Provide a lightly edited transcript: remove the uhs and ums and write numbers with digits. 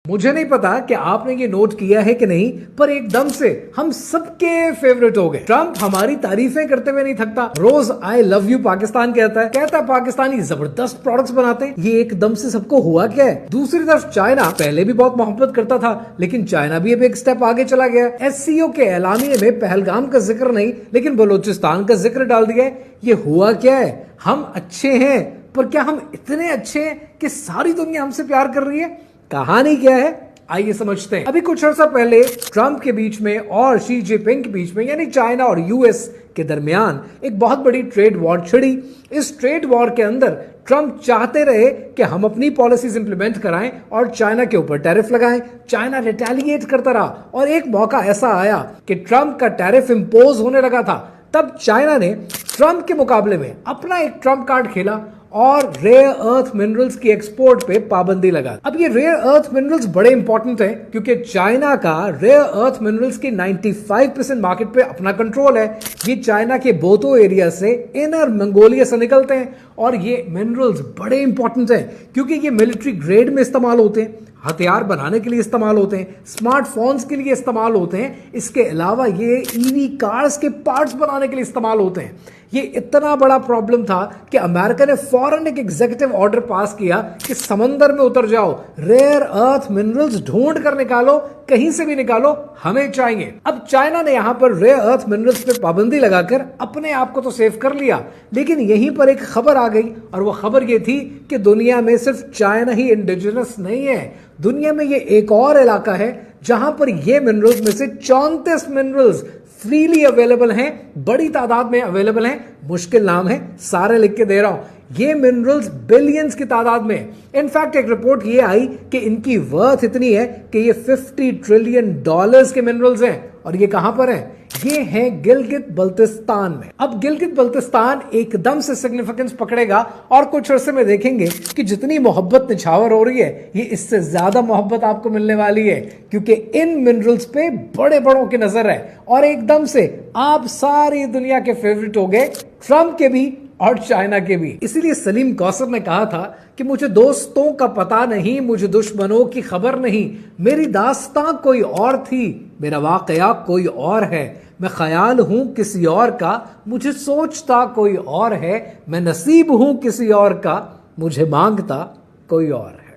मुझे नहीं पता कि आपने ये नोट किया है कि नहीं, पर एकदम से हम सबके फेवरेट हो गए। ट्रंप हमारी तारीफें करते हुए नहीं थकता, रोज आई लव यू पाकिस्तान कहता है पाकिस्तानी जबरदस्त प्रोडक्ट्स बनाते हैं। ये एकदम से सबको हुआ क्या है? दूसरी तरफ चाइना पहले भी बहुत मोहब्बत करता था, लेकिन चाइना भी अब एक स्टेप आगे चला गया। एससीओ के ऐलानिये में पहलगाम का जिक्र नहीं, लेकिन बलूचिस्तान का जिक्र डाल दिया है। ये हुआ क्या है? हम अच्छे हैं, पर क्या हम इतने अच्छे हैं कि सारी दुनिया हमसे प्यार कर रही है? कहानी क्या है, आइए समझते हैं। अभी कुछ अर्सा पहले ट्रंप के बीच में और शी जिनपिंग के बीच में, यानी चाइना और यूएस के दरमियान एक बहुत बड़ी ट्रेड वॉर छिड़ी। इस ट्रेड वॉर के अंदर ट्रंप चाहते रहे कि हम अपनी पॉलिसीज इंप्लीमेंट कराएं और चाइना के ऊपर टैरिफ लगाएं। चाइना रिटेलिएट करता रहा और एक मौका ऐसा आया कि ट्रंप का टैरिफ इंपोज होने लगा था। तब चाइना ने ट्रंप के मुकाबले में अपना एक ट्रंप कार्ड खेला और रेयर अर्थ मिनरल्स की एक्सपोर्ट पे पाबंदी लगा। अब ये रेयर अर्थ मिनरल्स बड़े इंपॉर्टेंट हैं, क्योंकि चाइना का रेयर अर्थ मिनरल्स की 95% मार्केट पे अपना कंट्रोल है। ये चाइना के बोतो एरिया से, इनर मंगोलिया से निकलते हैं और ये मिनरल्स बड़े इंपॉर्टेंट हैं, क्योंकि ये मिलिट्री ग्रेड में इस्तेमाल होते हैं, हथियार बनाने के लिए इस्तेमाल होते हैं, स्मार्टफोन्स के लिए इस्तेमाल होते हैं। इसके अलावा ये ईवी कार्स के पार्ट्स बनाने के लिए इस्तेमाल होते हैं। ये इतना बड़ा प्रॉब्लम था कि अमेरिका ने फौरन एक एग्जीक्यूटिव ऑर्डर पास किया कि समंदर में उतर जाओ, रेयर अर्थ मिनरल्स ढूंढ कर निकालो, कहीं से भी निकालो, हमें चाहिए। अब चाइना ने यहां पर रेयर अर्थ मिनरल्स पे पाबंदी लगाकर अपने आप को तो सेव कर लिया, लेकिन यहीं पर एक खबर आ गई, और वो खबर ये थी कि दुनिया में सिर्फ चाइना ही इंडिजिनस नहीं है। दुनिया में ये एक और इलाका है जहां पर ये मिनरल्स में से 34 मिनरल्स फ्रीली अवेलेबल हैं, बड़ी तादाद में अवेलेबल हैं। मुश्किल नाम है, सारे लिख के दे रहा हूं। ये मिनरल्स बिलियंस की तादाद में। इनफैक्ट एक रिपोर्ट ये आई कि इनकी वर्थ इतनी है कि ये $50 ट्रिलियन के मिनरल्स हैं। और ये कहां पर है? ये है गिलगित बल्तिस्तान में। अब गिलगित बल्तिस्तान एकदम से सिग्निफिकेंस पकड़ेगा और कुछ अरसे में देखेंगे कि जितनी मोहब्बत निछावर हो रही है, ये इससे ज्यादा मोहब्बत आपको मिलने वाली है, क्योंकि इन मिनरल्स पे बड़े बड़ों की नजर है। और एकदम से आप सारी दुनिया के फेवरेट हो गए, ट्रंप के भी और चाइना के भी। इसीलिए सलीम कौसर ने कहा था कि मुझे दोस्तों का पता नहीं, मुझे दुश्मनों की खबर नहीं, मेरी दास्तां कोई और थी, मेरा वाकया कोई और है, मैं ख्याल हूं किसी और का, मुझे सोचता कोई और है, मैं नसीब हूं किसी और का, मुझे मांगता कोई और है।